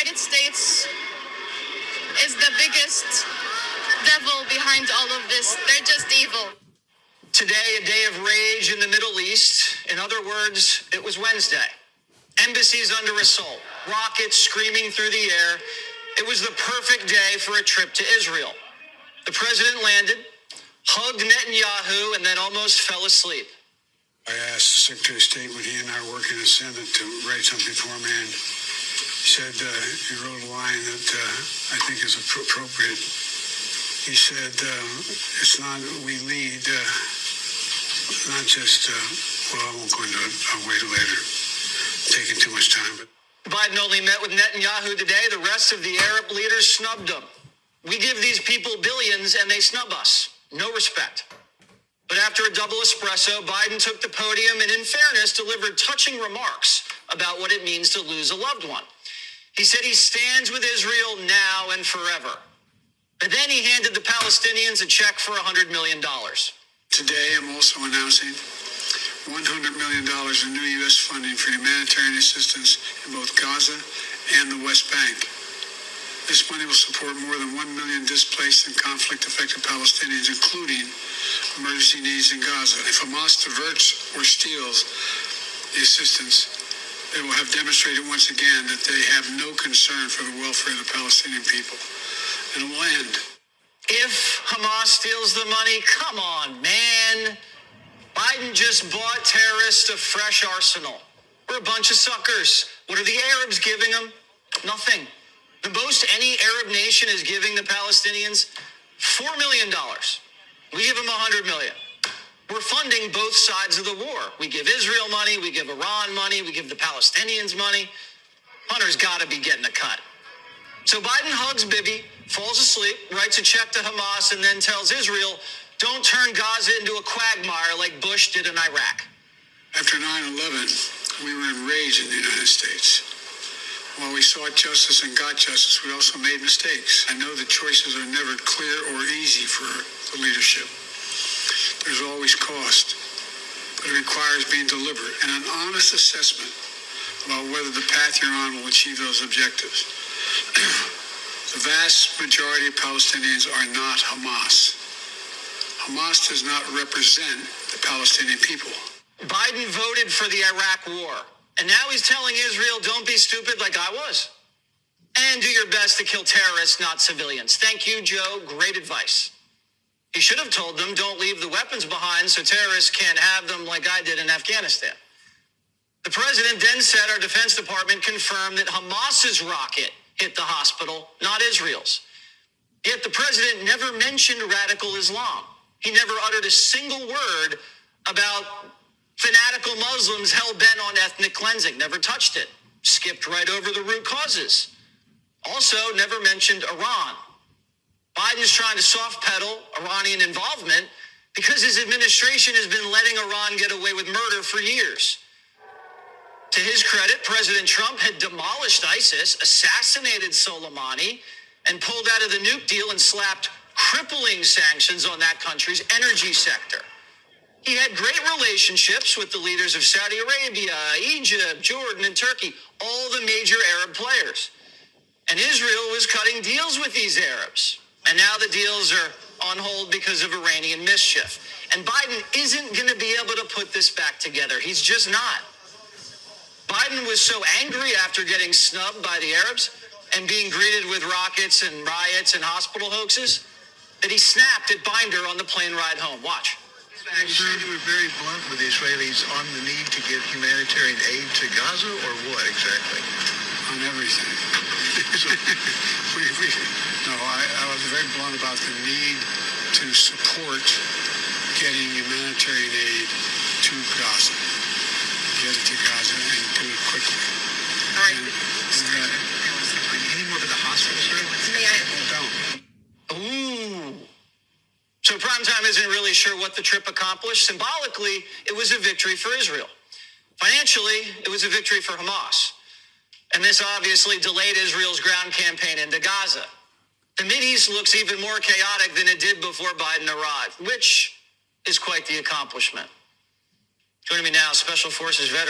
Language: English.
United States is the biggest devil behind all of this. They're just evil. Today, a day of rage in the Middle East. In other words, it was Wednesday. Embassies under assault, rockets screaming through the air. It was the perfect day for a trip to Israel. The president landed, hugged Netanyahu, and then almost fell asleep. I asked the Secretary of State when he and I were working in the Senate to write something for me, and he said he wrote a line that I think is appropriate. He said, it's not, we lead, not just, well, I won't go into it, I'll wait later. Taking too much time. But Biden only met with Netanyahu today. The rest of the Arab leaders snubbed him. We give these people billions and they snub us. No respect. But after a double espresso, Biden took the podium and, in fairness, delivered touching remarks about what it means to lose a loved one. He said he stands with Israel now and forever. But then he handed the Palestinians a check for $100 million. today I'm also announcing $100 million in new U.S. funding for humanitarian assistance in both Gaza and the West Bank. This money will support more than 1 million displaced and conflict-affected Palestinians, including emergency needs in Gaza. If Hamas diverts or steals the assistance, they will have demonstrated once again that they have no concern for the welfare of the Palestinian people. And it will end. If Hamas steals the money, come on, man. Biden just bought terrorists a fresh arsenal. We're a bunch of suckers. What are the Arabs giving them? Nothing. The most any Arab nation is giving the Palestinians $4 million. We give them $100 million. We're funding both sides of the war. We give Israel money, we give Iran money, we give the Palestinians money. Hunter's got to be getting a cut. So Biden hugs Bibi, falls asleep, writes a check to Hamas, and then tells Israel, don't turn Gaza into a quagmire like Bush did in Iraq. After 9/11, we were enraged in the United States. While we sought justice and got justice, we also made mistakes. I know the choices are never clear or easy for the leadership. There's always cost, but it requires being deliberate and an honest assessment about whether the path you're on will achieve those objectives. The vast majority of Palestinians are not Hamas. Hamas does not represent the Palestinian people. Biden voted for the Iraq war. And now he's telling Israel, don't be stupid like I was. And do your best to kill terrorists, not civilians. Thank you, Joe. Great advice. He should have told them, don't leave the weapons behind so terrorists can't have them like I did in Afghanistan. The president then said our Defense Department confirmed that Hamas's rocket hit the hospital, not Israel's. Yet the president never mentioned radical Islam. He never uttered a single word about fanatical Muslims hell-bent on ethnic cleansing. Never touched it. Skipped right over the root causes. Also, never mentioned Iran. Biden's trying to soft-pedal Iranian involvement because his administration has been letting Iran get away with murder for years. To his credit, President Trump had demolished ISIS, assassinated Soleimani, and pulled out of the nuke deal and slapped crippling sanctions on that country's energy sector. He had great relationships with the leaders of Saudi Arabia, Egypt, Jordan, and Turkey, all the major Arab players. And Israel was cutting deals with these Arabs. And now the deals are on hold because of Iranian mischief. And Biden isn't going to be able to put this back together. He's just not. Biden was so angry after getting snubbed by the Arabs and being greeted with rockets and riots and hospital hoaxes that he snapped at Binder on the plane ride home. Watch. You said you were very blunt with the Israelis on the need to get humanitarian aid to Gaza, or what exactly? On everything. I was very blunt about the need to support getting humanitarian aid to Gaza. Get it to Gaza and do it quickly. All right. Any more to the hospital, sir? May I? Don't. Ooh. So Primetime isn't really sure what the trip accomplished. Symbolically, it was a victory for Israel. Financially, it was a victory for Hamas. And this obviously delayed Israel's ground campaign into Gaza. The Mideast looks even more chaotic than it did before Biden arrived, which is quite the accomplishment. Joining me now, Special Forces veteran